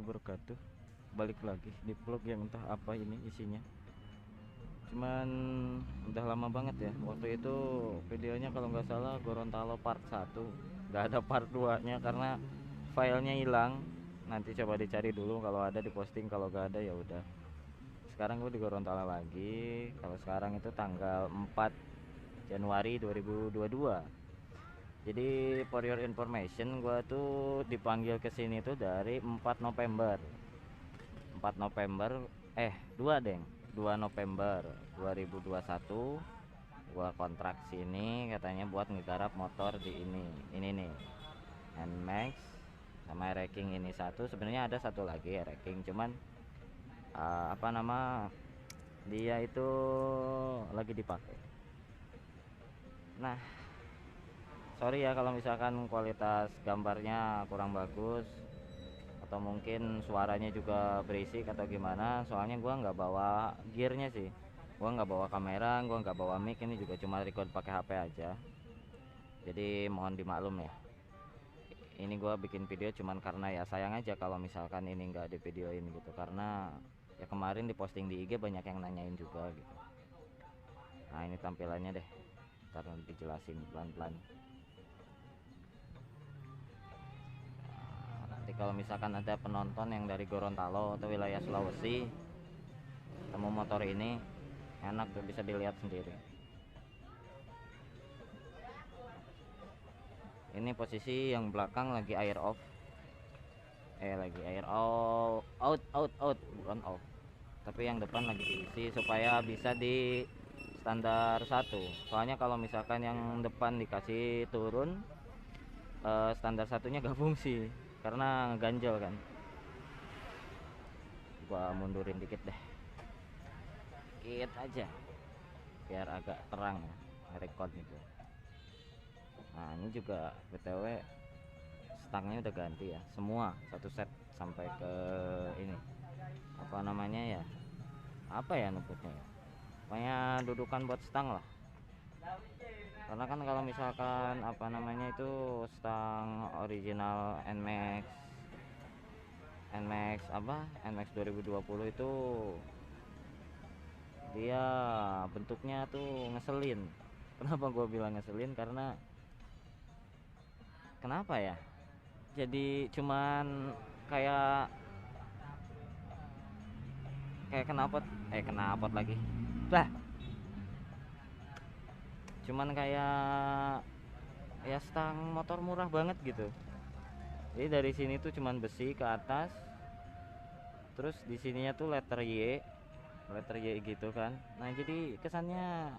wabarakatuh. Balik lagi di vlog yang entah apa ini isinya. Cuman udah lama banget ya. Waktu itu videonya kalau nggak salah Gorontalo part 1, nggak ada part 2 nya karena filenya hilang. Nanti coba dicari dulu, kalau ada diposting, kalau nggak ada ya udah. Sekarang gue di Gorontalo lagi. Kalau sekarang itu tanggal 4 Januari 2022. Jadi for your information, gua tuh dipanggil ke sini tuh dari 4 November. 4 November 2 deng. 2 November 2021 gua kontrak sini katanya buat ngegarap motor di ini. Ini nih. NMAX sama Wrecking ini satu. Sebenarnya ada satu lagi Wrecking, cuman apa nama dia itu lagi dipakai. Nah, sorry ya kalau misalkan kualitas gambarnya kurang bagus atau mungkin suaranya juga berisik atau gimana, soalnya gua nggak bawa gearnya sih. Gua nggak bawa kamera, gua nggak bawa mic, ini juga cuma record pakai HP aja, jadi mohon dimaklum ya. Ini gua bikin video cuman karena ya sayang aja kalau misalkan ini nggak di videoin gitu, karena ya kemarin diposting di IG banyak yang nanyain juga gitu. Nah, ini tampilannya deh, ntar dijelasin pelan-pelan. Nanti kalau misalkan ada penonton yang dari Gorontalo atau wilayah Sulawesi temu motor ini, enak tuh, bisa dilihat sendiri. Ini posisi yang belakang lagi air off, lagi air out, bukan off, tapi yang depan lagi diisi supaya bisa di standar 1. Soalnya kalau misalkan yang depan dikasih turun, standar satunya gak fungsi karena ngeganjel kan. Gua mundurin dikit deh, dikit aja biar agak terang ya record gitu. Nah, ini juga btw stangnya udah ganti ya semua, satu set sampai ke ini apa namanya ya, apa ya nyebutnya ya, pokoknya dudukan buat stang lah. Karena kan kalau misalkan apa namanya itu stang original NMAX 2020 itu dia bentuknya tuh ngeselin. Kenapa gue bilang ngeselin? Karena kenapa ya, jadi cuman kayak knalpot lagi lah, cuman kayak ya stang motor murah banget gitu. Jadi dari sini tuh cuman besi ke atas, terus di sininya tuh letter Y gitu kan. Nah, jadi kesannya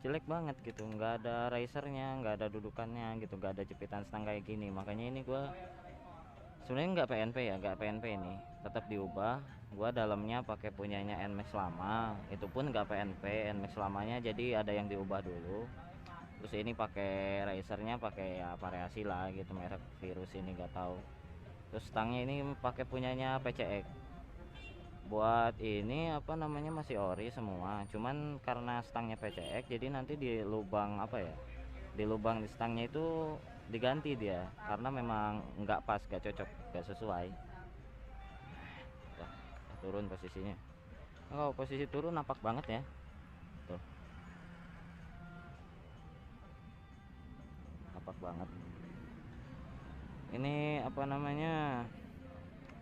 jelek banget gitu, nggak ada risernya, nggak ada dudukannya gitu, nggak ada jepitan stang kayak gini. Makanya ini gua sebenarnya nggak PNP ini, tetap diubah. Gua dalamnya pakai punyanya NMAX lama, itu pun nggak PNP. NMAX lamanya jadi ada yang diubah dulu, terus ini pakai risernya pakai ya variasi lah gitu, merek virus ini nggak tahu. Terus stangnya ini pakai punyanya PCX. Buat ini apa namanya masih ori semua, cuman karena stangnya PCX jadi nanti di lubang apa ya, di lubang di stangnya itu diganti dia karena memang nggak pas, nggak cocok, nggak sesuai. Nah, turun posisinya. Nah, kalau posisi turun nampak banget ya tuh, nampak banget. Ini apa namanya,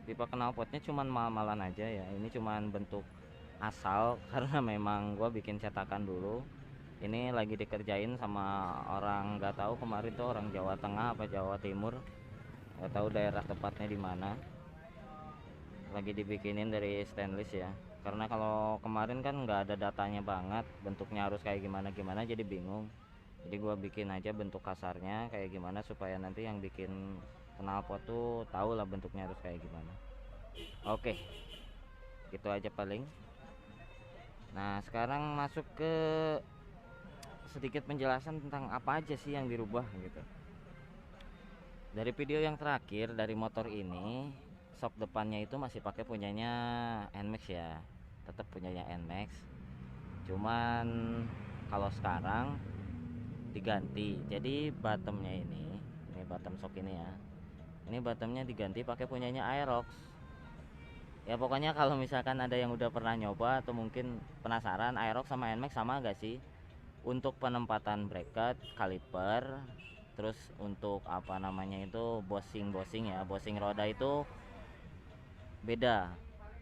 tipe knalpotnya cuman mal-malan aja ya, ini cuman bentuk asal karena memang gua bikin cetakan dulu. Ini lagi dikerjain sama orang, nggak tahu kemarin tuh orang Jawa Tengah apa Jawa Timur, nggak tahu daerah tepatnya di mana. Lagi dibikinin dari stainless ya, karena kalau kemarin kan nggak ada datanya banget bentuknya harus kayak gimana gimana, jadi bingung. Jadi gua bikin aja bentuk kasarnya kayak gimana supaya nanti yang bikin knalpot tuh tahu lah bentuknya harus kayak gimana. Oke, gitu aja paling. Nah, sekarang masuk ke sedikit penjelasan tentang apa aja sih yang dirubah gitu. Dari video yang terakhir dari motor ini, shock depannya itu masih pakai punyanya NMAX ya, tetap punyanya NMAX. Cuman kalau sekarang diganti, jadi bottomnya ini bottom shock ini ya, ini bottomnya diganti pakai punyanya Aerox. Ya pokoknya kalau misalkan ada yang udah pernah nyoba atau mungkin penasaran, Aerox sama Nmax sama gak sih untuk penempatan bracket, kaliper, terus untuk apa namanya itu bossing ya, bossing roda itu beda,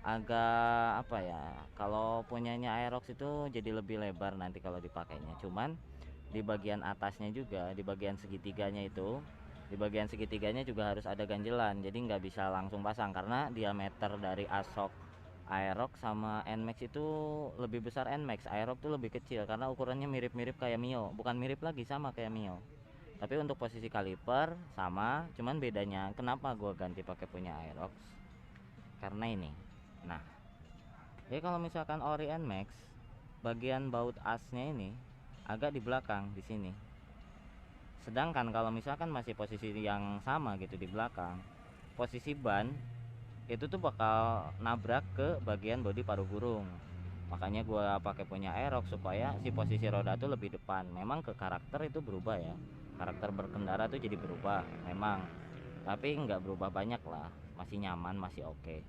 agak apa ya, kalau punyanya Aerox itu jadi lebih lebar nanti kalau dipakainya. Cuman di bagian atasnya juga, di bagian segitiganya itu, di bagian segitiganya juga harus ada ganjelan, jadi nggak bisa langsung pasang karena diameter dari asok Aerox sama Nmax itu lebih besar. Nmax, Aerox tuh lebih kecil karena ukurannya mirip-mirip kayak Mio, bukan mirip lagi, sama kayak Mio. Tapi untuk posisi kaliper sama, cuman bedanya kenapa gua ganti pakai punya Aerox karena ini. Nah, jadi kalau misalkan ori Nmax, bagian baut asnya ini agak di belakang di sini. Sedangkan kalau misalkan masih posisi yang sama gitu di belakang, posisi ban itu tuh bakal nabrak ke bagian bodi paru burung. Makanya gua pakai punya Aerox supaya si posisi roda tuh lebih depan. Memang ke karakter itu berubah ya. Karakter berkendara tuh jadi berubah memang. Tapi nggak berubah banyak lah. Masih nyaman, masih oke.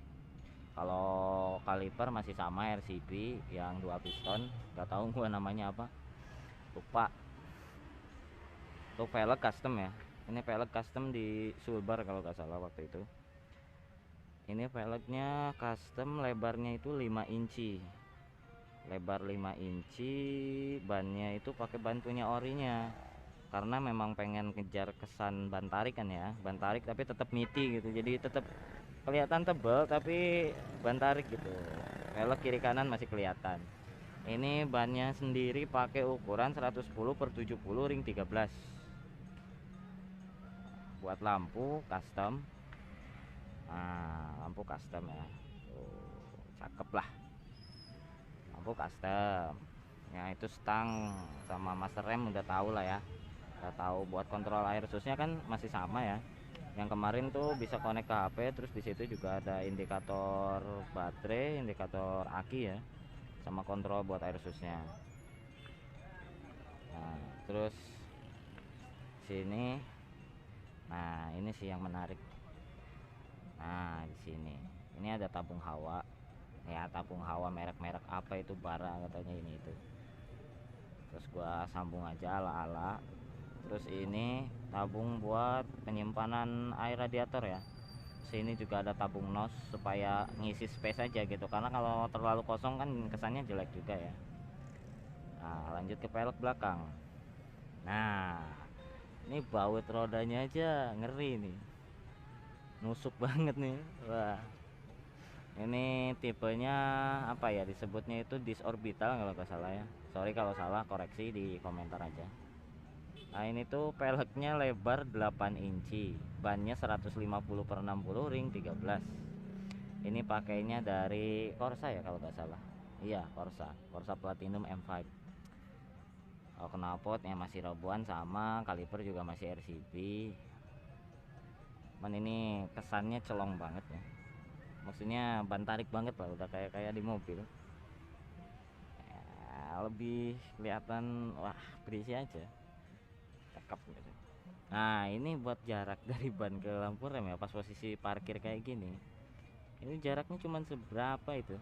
Kalau kaliper masih sama RCB yang 2 piston, nggak tahu gua namanya apa. Lupa. Untuk velg custom ya. Ini velg custom di Sulbar kalau nggak salah waktu itu. Ini velgnya custom, lebarnya itu 5 inci. Lebar 5 inci, bannya itu pakai ban punya orinya. Karena memang pengen kejar kesan ban tarik kan ya. Ban tarik tapi tetap niti gitu. Jadi tetap kelihatan tebal tapi ban tarik gitu. Velg kiri kanan masih kelihatan. Ini bannya sendiri pakai ukuran 110 per 70 ring 13. Buat lampu custom. Nah, lampu custom ya. Cakep lah. Lampu custom. Ya itu stang sama master rem udah tahu lah ya. Udah tahu. Buat kontrol air susnya kan masih sama ya. Yang kemarin tuh bisa connect ke HP, terus di situ juga ada indikator baterai, indikator aki ya. Sama kontrol buat air susnya. Nah, terus sini. Nah, ini sih yang menarik. Nah, di sini. Ini ada tabung hawa. Ya, tabung hawa merek-merek apa itu, Bara katanya ini itu. Terus gua sambung aja ala-ala. Terus ini tabung buat penyimpanan air radiator ya. Sini juga ada tabung nos supaya ngisi space aja gitu. Karena kalau terlalu kosong kan kesannya jelek juga ya. Nah, lanjut ke pelek belakang. Nah, ini baut rodanya aja ngeri nih. Nusuk banget nih. Wah. Ini tipenya apa ya, disebutnya itu disorbital kalau nggak salah ya. Sorry kalau salah, koreksi di komentar aja. Nah, ini tuh peleknya lebar 8 inci, bannya 150 per 60 ring 13. Ini pakainya dari Corsa ya kalau nggak salah. Iya, Corsa Platinum M5. Oh, knalpotnya masih robohan sama kaliper juga masih RCB. Men ini kesannya celong banget ya. Maksudnya ban tarik banget lah, udah kayak di mobil. Ya, lebih kelihatan wah berisi aja. Cakep gitu. Nah, ini buat jarak dari ban ke lampu rem ya, pas posisi parkir kayak gini. Ini jaraknya cuman seberapa itu?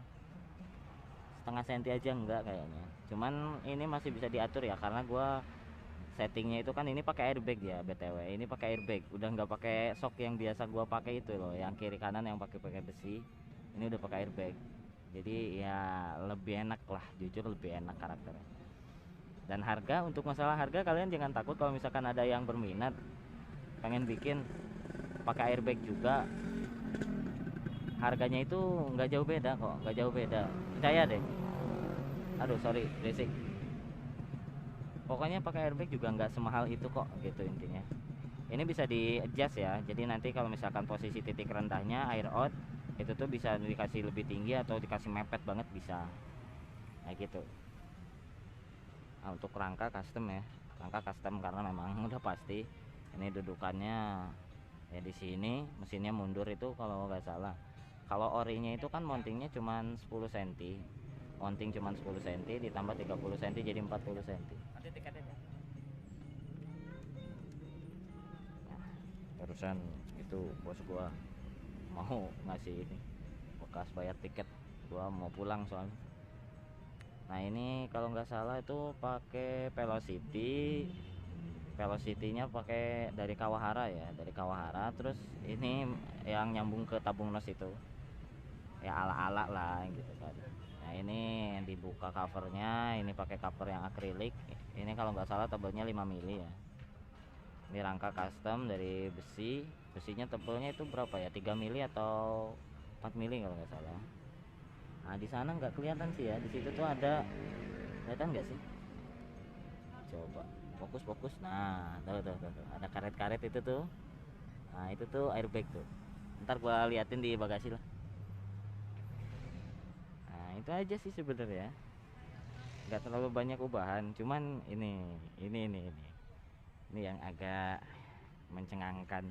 Setengah senti aja enggak kayaknya. Cuman ini masih bisa diatur ya karena gua settingnya itu kan ini pakai airbag ya BTW. Ini pakai airbag, udah nggak pakai shock yang biasa gua pakai itu loh, yang kiri kanan yang pakai besi. Ini udah pakai airbag. Jadi ya lebih enak lah, jujur lebih enak karakternya. Dan harga, untuk masalah harga kalian jangan takut kalau misalkan ada yang berminat pengen bikin pakai airbag juga, harganya itu nggak jauh beda kok, nggak jauh beda, percaya deh. Aduh sorry berisik. Pokoknya pakai airbag juga nggak semahal itu kok gitu intinya. Ini bisa di adjust ya, jadi nanti kalau misalkan posisi titik rendahnya air out itu tuh bisa dikasih lebih tinggi atau dikasih mepet banget bisa, kayak gitu. Nah, untuk rangka custom ya, rangka custom karena memang udah pasti ini dudukannya ya di sini, mesinnya mundur itu kalau nggak salah. Kalau orinya itu kan mountingnya cuman 10 cm, mounting cuman 10 cm ditambah 30 cm jadi 40 cm. Nah, barusan itu bos gua mau ngasih ini bekas bayar tiket, gua mau pulang soalnya. Nah ini kalau nggak salah itu pakai Velocity-nya pakai dari Kawahara ya, dari Kawahara. Terus ini yang nyambung ke Tabung Nos itu ya, ala-ala lah gitu kan. Nah ini yang dibuka covernya, ini pakai cover yang akrilik. Ini kalau nggak salah tebalnya 5 mili ya. Ini rangka custom dari besinya tebelnya itu berapa ya, 3 mili atau 4 mili kalau nggak salah. Nah di sana nggak kelihatan sih ya, di situ tuh ada, kelihatan nggak sih, coba fokus. Nah tuh, ada karet-karet itu tuh. Nah itu tuh airbag tuh, ntar gua liatin di bagasi lah. Nah itu aja sih sebenarnya, nggak terlalu banyak ubahan, cuman ini yang agak mencengangkan.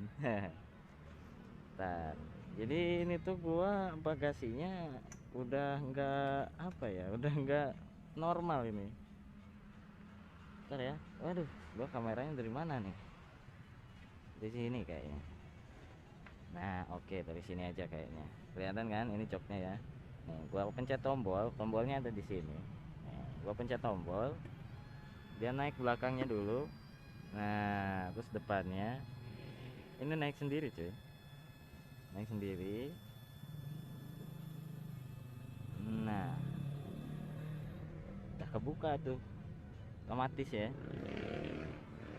Ntar, jadi ini tuh gua bagasinya udah nggak apa ya, udah nggak normal ini. Ntar ya, waduh, gua kameranya dari mana nih? Di sini kayaknya. Nah oke, dari sini aja kayaknya kelihatan kan, ini joknya ya. Nih gua pencet tombolnya ada di sini. Nih, gua pencet tombol, dia naik belakangnya dulu. Nah terus depannya ini naik sendiri cuy, naik sendiri. Nah udah kebuka tuh otomatis ya.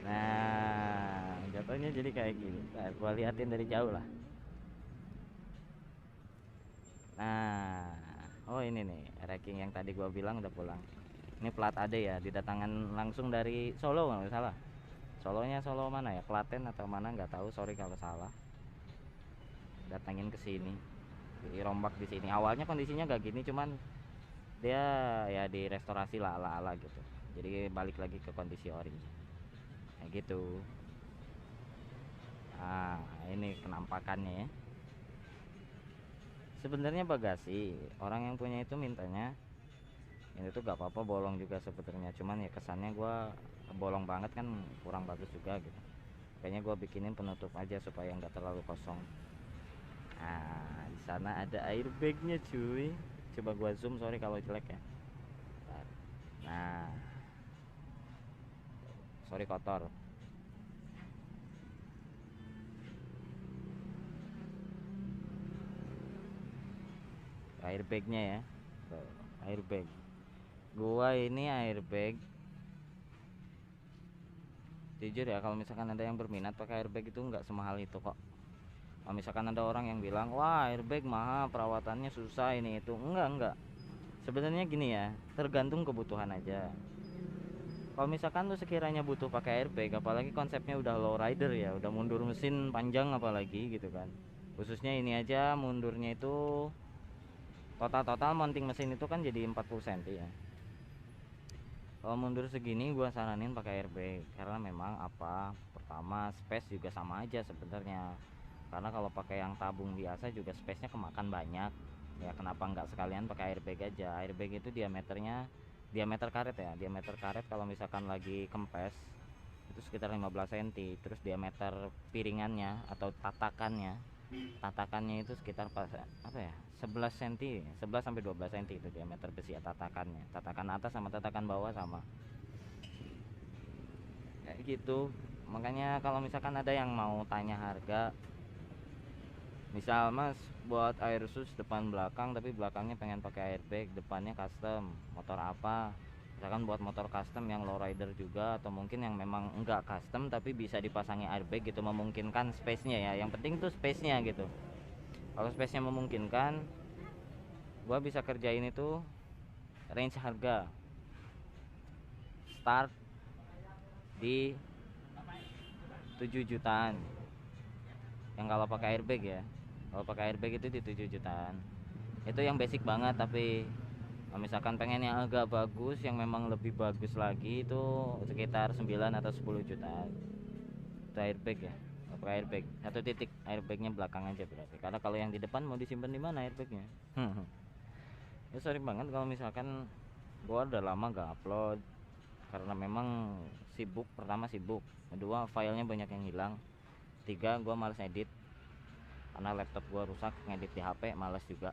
Nah jatuhnya jadi kayak gini. Nah, gua liatin dari jauh lah. Nah oh ini nih racking yang tadi gua bilang udah pulang. Ini plat AD ya, didatangkan langsung dari Solo kalau nggak salah. Solonya Solo mana ya, Klaten atau mana nggak tahu, sorry kalau salah. Datangin ke sini, dirombak di sini. Awalnya kondisinya nggak gini, cuman dia ya direstorasi lah ala-ala gitu, jadi balik lagi ke kondisi ori kayak gitu. Nah ini penampakannya ya. Sebenarnya bagasi orang yang punya itu mintanya ini tuh gak apa-apa bolong juga sebenarnya, cuman ya kesannya gua bolong banget kan kurang bagus juga gitu. Kayaknya gua bikinin penutup aja supaya nggak terlalu kosong. Nah di sana ada airbagnya cuy, coba gua zoom, sorry kalau jelek ya. Nah sorry kotor. Airbagnya ya. Tuh, airbag gua ini airbag, jujur ya kalau misalkan ada yang berminat pakai airbag itu nggak semahal itu kok. Kalau misalkan ada orang yang bilang wah airbag mahal, perawatannya susah ini itu, enggak. Sebenarnya gini ya, tergantung kebutuhan aja. Kalau misalkan lu sekiranya butuh pakai airbag, apalagi konsepnya udah low rider ya, udah mundur mesin panjang apalagi gitu kan. Khususnya ini aja mundurnya itu total mounting mesin itu kan jadi 40 cm ya. Kalau mundur segini gua saranin pakai airbag karena memang apa, pertama space juga sama aja sebenarnya. Karena kalau pakai yang tabung biasa juga space-nya kemakan banyak. Ya kenapa nggak sekalian pakai airbag aja. Airbag itu diameter karet ya, diameter karet kalau misalkan lagi kempes itu sekitar 15 cm. Terus diameter piringannya atau tatakannya itu sekitar apa ya, 11 cm, 11 sampai 12 cm itu diameter besi ya, tatakan atas sama tatakan bawah sama kayak gitu. Makanya kalau misalkan ada yang mau tanya harga, misal mas buat Airsus depan belakang tapi belakangnya pengen pakai airbag, depannya custom, motor apa, misalkan buat motor custom yang low rider juga, atau mungkin yang memang enggak custom tapi bisa dipasangi airbag gitu, memungkinkan space nya ya, yang penting tuh space nya gitu. Kalau space nya memungkinkan, gua bisa kerjain itu. Range harga start di 7 jutaan yang kalau pakai airbag ya. Kalau pakai airbag itu di 7 jutaan. Itu yang basic banget, tapi kalau misalkan pengen yang agak bagus, yang memang lebih bagus lagi itu sekitar 9 atau 10 jutaan. Itu airbag ya. Kalau pakai airbag satu titik, airbagnya belakang aja berarti. Karena kalau yang di depan mau disimpan di mana airbagnya? Ya sorry banget kalau misalkan gua udah lama gak upload karena memang sibuk. Pertama sibuk, kedua filenya banyak yang hilang, tiga gua males edit karena laptop gua rusak, ngedit di HP males juga.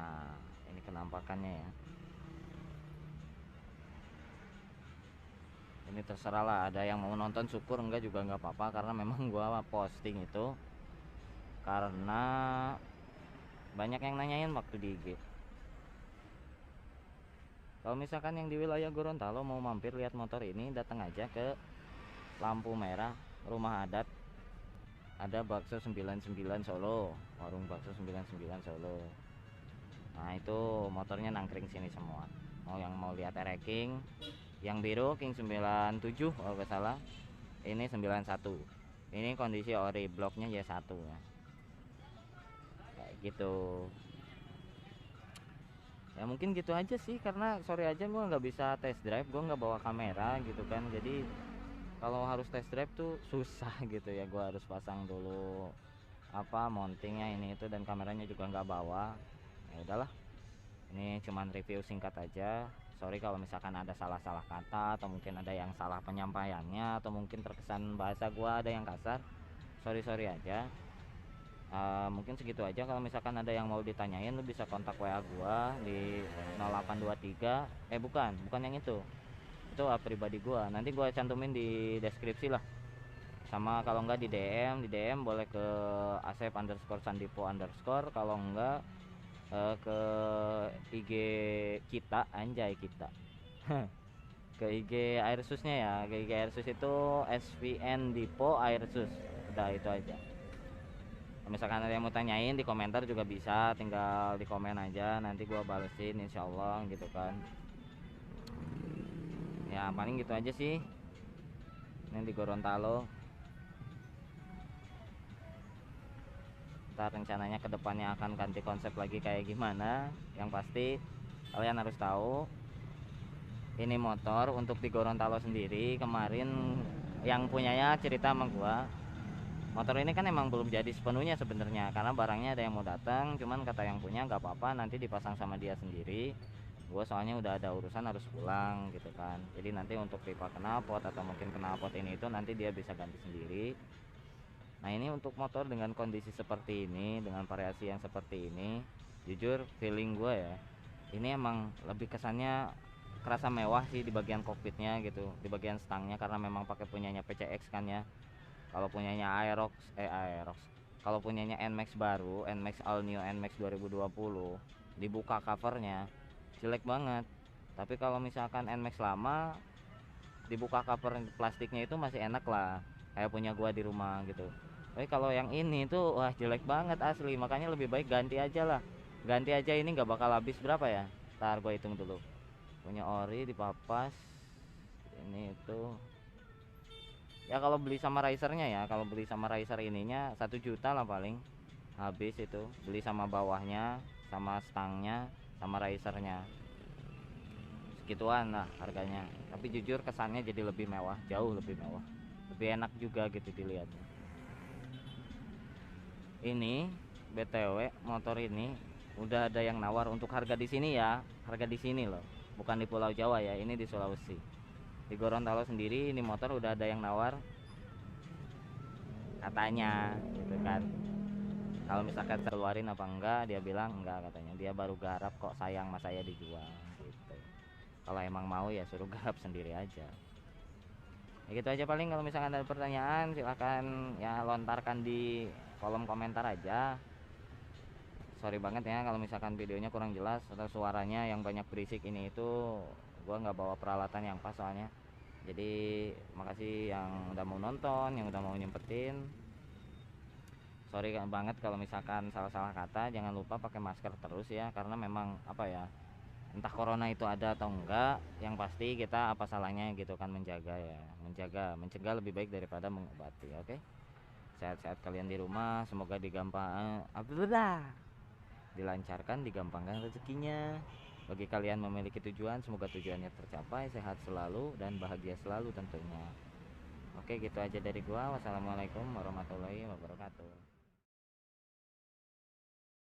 Nah, ini kenampakannya ya. Ini terserah lah, ada yang mau nonton syukur, enggak juga nggak apa-apa, karena memang gua posting itu karena banyak yang nanyain waktu di IG. Kalau misalkan yang di wilayah Gorontalo mau mampir lihat motor ini, datang aja ke lampu merah rumah adat, ada bakso 99 Solo, warung bakso 99 Solo. Nah itu motornya nangkring sini semua. Mau lihat King, yang biru King 97 kalau nggak salah, ini 91. Ini kondisi ori, bloknya ya satu ya, kayak gitu. Ya mungkin gitu aja sih, karena sore aja gua nggak bisa test drive, gua nggak bawa kamera gitu kan, jadi kalau harus test drive tuh susah gitu ya, gua harus pasang dulu apa mountingnya ini itu, dan kameranya juga nggak bawa. Ya udahlah, ini cuman review singkat aja. Sorry kalau misalkan ada salah-salah kata, atau mungkin ada yang salah penyampaiannya, atau mungkin terkesan bahasa gua ada yang kasar, sorry aja. Mungkin segitu aja. Kalau misalkan ada yang mau ditanyain, lu bisa kontak WA gua di 0823, bukan yang itu pribadi gua, nanti gua cantumin di deskripsi lah. Sama kalau enggak di DM boleh ke asep_sandipo_. Kalau enggak ke IG kita, anjay kita ke IG Airsusnya ya, ke IG Airsus itu SVN Dipo Airsus, udah itu aja. Misalkan ada yang mau tanyain di komentar juga bisa, tinggal di komen aja, nanti gua balesin insyaallah gitu kan. Ya paling gitu aja sih ini di Gorontalo. Ntar rencananya kedepannya akan ganti konsep lagi kayak gimana. Yang pasti kalian harus tahu, ini motor untuk di Gorontalo sendiri kemarin yang punyanya cerita sama gua, motor ini kan emang belum jadi sepenuhnya sebenarnya, karena barangnya ada yang mau datang, cuman kata yang punya nggak apa-apa nanti dipasang sama dia sendiri. Gue soalnya udah ada urusan harus pulang gitu kan, jadi nanti untuk pipa knalpot atau mungkin knalpot ini itu nanti dia bisa ganti sendiri. Nah ini untuk motor dengan kondisi seperti ini, dengan variasi yang seperti ini, jujur feeling gue ya, ini emang lebih kesannya kerasa mewah sih di bagian kokpitnya gitu, di bagian stangnya, karena memang pakai punyanya PCX kan ya. Kalau punyanya Aerox, kalau punyanya Nmax baru, Nmax All New Nmax 2020, dibuka covernya jelek banget. Tapi kalau misalkan Nmax lama dibuka cover plastiknya itu masih enak lah, kayak punya gua di rumah gitu. Tapi kalau yang ini tuh wah jelek banget asli, makanya lebih baik ganti aja lah. Ganti aja, ini nggak bakal habis berapa ya, ntar gua hitung dulu. Punya ori dipapas ini itu ya, kalau beli sama risernya ya, kalau beli sama riser ininya 1 juta lah paling habis itu, beli sama bawahnya sama stangnya sama risernya segituan lah harganya. Tapi jujur kesannya jadi lebih mewah, jauh lebih mewah, lebih enak juga gitu dilihatnya. Ini BTW motor ini udah ada yang nawar untuk harga di sini ya, harga di sini loh, bukan di Pulau Jawa ya, ini di Sulawesi. Di Gorontalo sendiri ini motor udah ada yang nawar katanya gitu kan. Kalau misalkan saya keluarin apa enggak, dia bilang enggak, katanya dia baru garap kok, sayang mas saya dijual gitu. Kalau emang mau ya suruh garap sendiri aja ya, gitu aja paling. Kalau misalkan ada pertanyaan silahkan ya lontarkan di kolom komentar aja. Sorry banget ya kalau misalkan videonya kurang jelas atau suaranya yang banyak berisik, ini itu gua nggak bawa peralatan yang pas soalnya. Jadi makasih yang udah mau nonton, yang udah mau nyempetin. Sorry banget kalau misalkan salah-salah kata, jangan lupa pakai masker terus ya, karena memang apa ya, entah corona itu ada atau enggak, yang pasti kita apa salahnya gitu kan, menjaga ya, mencegah lebih baik daripada mengobati. Oke, sehat-sehat kalian di rumah, semoga dilancarkan, digampangkan rezekinya. Bagi kalian memiliki tujuan, semoga tujuannya tercapai, sehat selalu dan bahagia selalu tentunya. Oke, gitu aja dari gua. Wassalamualaikum warahmatullahi wabarakatuh.